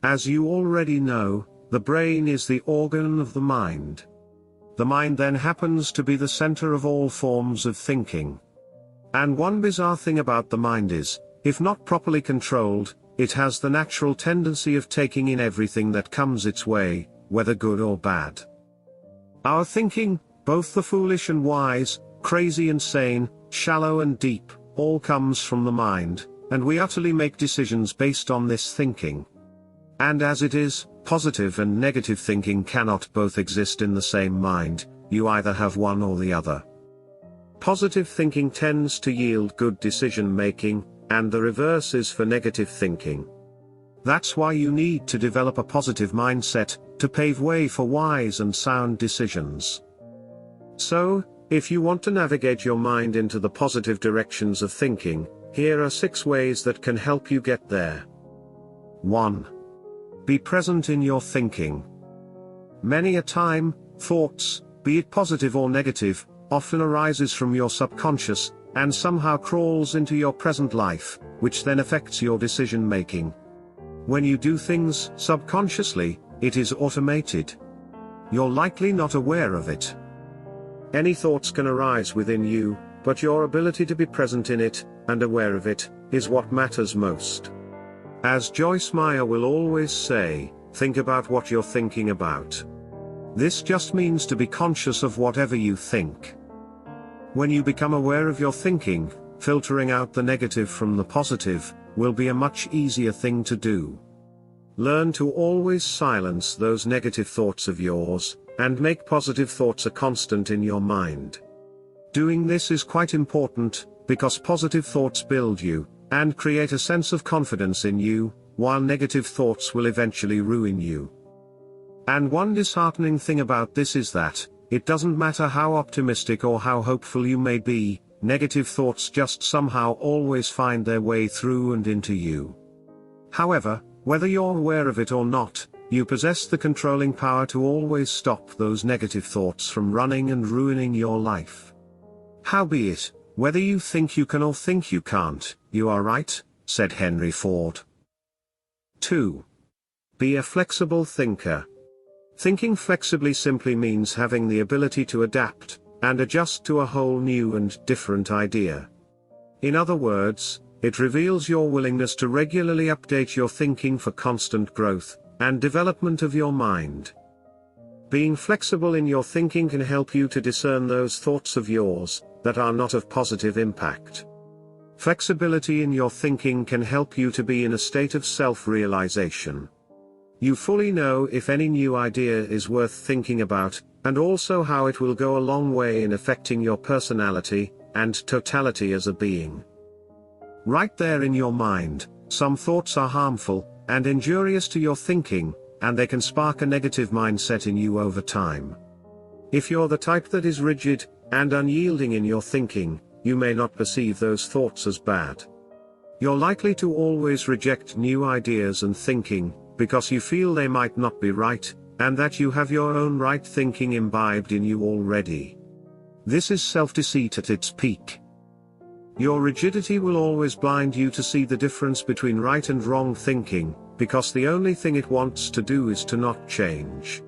As you already know, the brain is the organ of the mind. The mind then happens to be the center of all forms of thinking. And one bizarre thing about the mind is, if not properly controlled, it has the natural tendency of taking in everything that comes its way, whether good or bad. Our thinking, both the foolish and wise, crazy and sane, shallow and deep, all comes from the mind, and we utterly make decisions based on this thinking. And as it is, positive and negative thinking cannot both exist in the same mind, you either have one or the other. Positive thinking tends to yield good decision making, and the reverse is for negative thinking. That's why you need to develop a positive mindset, to pave way for wise and sound decisions. So, if you want to navigate your mind into the positive directions of thinking, here are 6 ways that can help you get there. 1. Be present in your thinking. Many a time, thoughts, be it positive or negative, often arises from your subconscious, and somehow crawls into your present life, which then affects your decision making. When you do things subconsciously, it is automated. You're likely not aware of it. Any thoughts can arise within you, but your ability to be present in it, and aware of it, is what matters most. As Joyce Meyer will always say, think about what you're thinking about. This just means to be conscious of whatever you think. When you become aware of your thinking, filtering out the negative from the positive, will be a much easier thing to do. Learn to always silence those negative thoughts of yours, and make positive thoughts a constant in your mind. Doing this is quite important, because positive thoughts build you, and create a sense of confidence in you, while negative thoughts will eventually ruin you. And one disheartening thing about this is that, it doesn't matter how optimistic or how hopeful you may be, negative thoughts just somehow always find their way through and into you. However, whether you're aware of it or not, you possess the controlling power to always stop those negative thoughts from running and ruining your life. Howbeit, whether you think you can or think you can't, you are right, said Henry Ford. 2. Be a flexible thinker. Thinking flexibly simply means having the ability to adapt, and adjust to a whole new and different idea. In other words, it reveals your willingness to regularly update your thinking for constant growth, and development of your mind. Being flexible in your thinking can help you to discern those thoughts of yours, that are not of positive impact. Flexibility in your thinking can help you to be in a state of self-realization. You fully know if any new idea is worth thinking about, and also how it will go a long way in affecting your personality, and totality as a being. Right there in your mind, some thoughts are harmful, and injurious to your thinking, and they can spark a negative mindset in you over time. If you're the type that is rigid, and unyielding in your thinking, you may not perceive those thoughts as bad. You're likely to always reject new ideas and thinking, because you feel they might not be right, and that you have your own right thinking imbibed in you already. This is self-deceit at its peak. Your rigidity will always blind you to see the difference between right and wrong thinking, because the only thing it wants to do is to not change.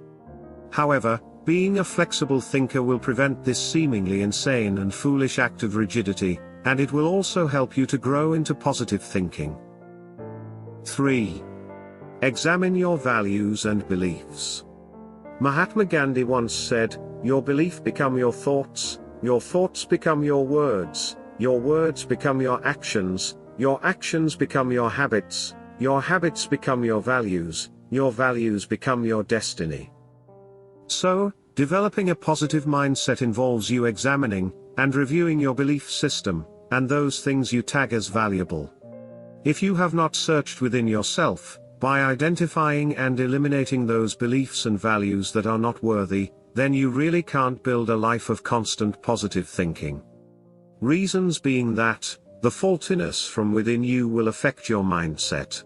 However, being a flexible thinker will prevent this seemingly insane and foolish act of rigidity, and it will also help you to grow into positive thinking. 3. Examine your values and beliefs. Mahatma Gandhi once said, "Your belief become your thoughts become your words become your actions become your habits become your values become your destiny." So, developing a positive mindset involves you examining and reviewing your belief system, and those things you tag as valuable. If you have not searched within yourself, by identifying and eliminating those beliefs and values that are not worthy, then you really can't build a life of constant positive thinking. Reasons being that, the faultiness from within you will affect your mindset.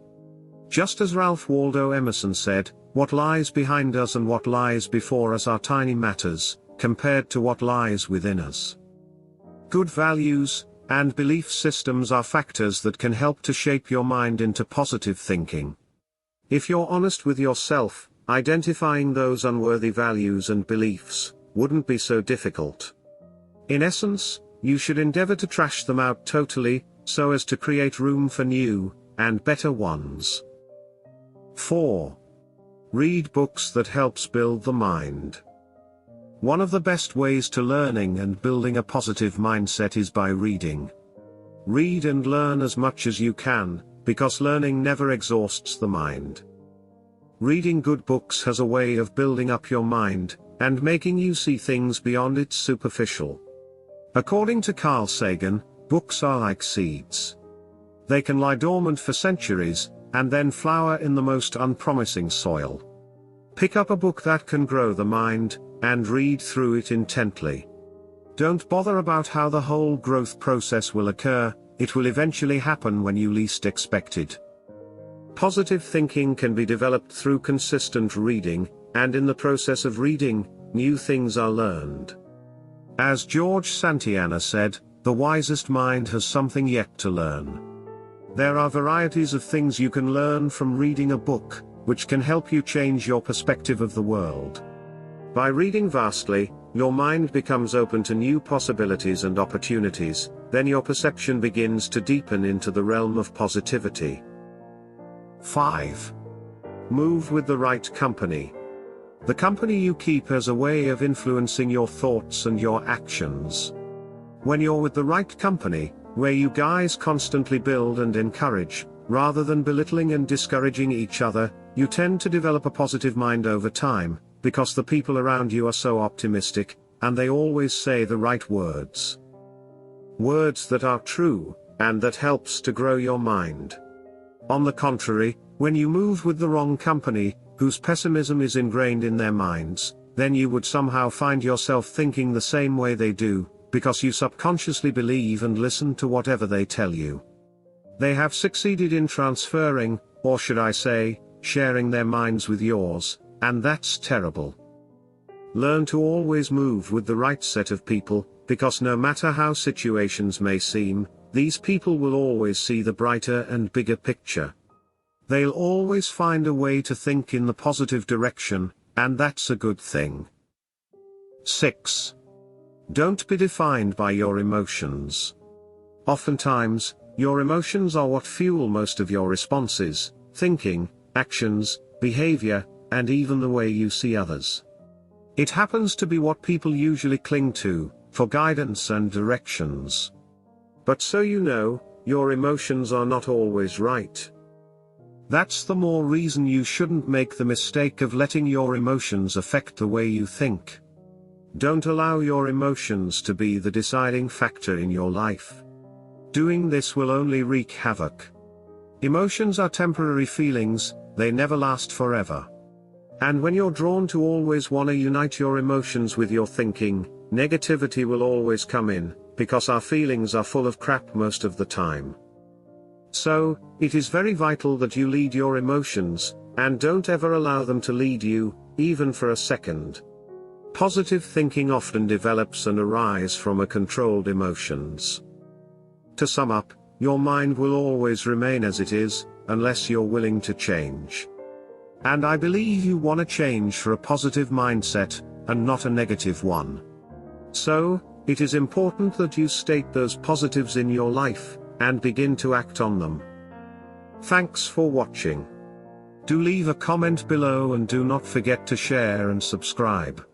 Just as Ralph Waldo Emerson said, what lies behind us and what lies before us are tiny matters, compared to what lies within us. Good values and belief systems are factors that can help to shape your mind into positive thinking. If you're honest with yourself, identifying those unworthy values and beliefs wouldn't be so difficult. In essence, you should endeavor to trash them out totally, so as to create room for new and better ones. 4. Read books that helps build the mind. One of the best ways to learning and building a positive mindset is by reading. Read and learn as much as you can, because learning never exhausts the mind. Reading good books has a way of building up your mind, and making you see things beyond its superficial. According to Carl Sagan, books are like seeds. They can lie dormant for centuries, and then flower in the most unpromising soil. Pick up a book that can grow the mind, and read through it intently. Don't bother about how the whole growth process will occur, it will eventually happen when you least expect it. Positive thinking can be developed through consistent reading, and in the process of reading, new things are learned. As George Santayana said, the wisest mind has something yet to learn. There are varieties of things you can learn from reading a book, which can help you change your perspective of the world. By reading vastly, your mind becomes open to new possibilities and opportunities, then your perception begins to deepen into the realm of positivity. 5. Move with the right company. The company you keep has a way of influencing your thoughts and your actions. When you're with the right company, where you guys constantly build and encourage, rather than belittling and discouraging each other, you tend to develop a positive mind over time, because the people around you are so optimistic, and they always say the right words. Words that are true, and that helps to grow your mind. On the contrary, when you move with the wrong company, whose pessimism is ingrained in their minds, then you would somehow find yourself thinking the same way they do, because you subconsciously believe and listen to whatever they tell you. They have succeeded in transferring, or should I say, sharing their minds with yours, and that's terrible. Learn to always move with the right set of people, because no matter how situations may seem, these people will always see the brighter and bigger picture. They'll always find a way to think in the positive direction, and that's a good thing. 6. Don't be defined by your emotions. Oftentimes, your emotions are what fuel most of your responses, thinking, actions, behavior, and even the way you see others. It happens to be what people usually cling to, for guidance and directions. But so you know, your emotions are not always right. That's the more reason you shouldn't make the mistake of letting your emotions affect the way you think. Don't allow your emotions to be the deciding factor in your life. Doing this will only wreak havoc. Emotions are temporary feelings, they never last forever. And when you're drawn to always want to unite your emotions with your thinking, negativity will always come in, because our feelings are full of crap most of the time. So, it is very vital that you lead your emotions, and don't ever allow them to lead you, even for a second. Positive thinking often develops and arises from a controlled emotions. To sum up, your mind will always remain as it is, unless you're willing to change. And I believe you want to change for a positive mindset, and not a negative one. So, it is important that you state those positives in your life, and begin to act on them. Thanks for watching. Do leave a comment below and do not forget to share and subscribe.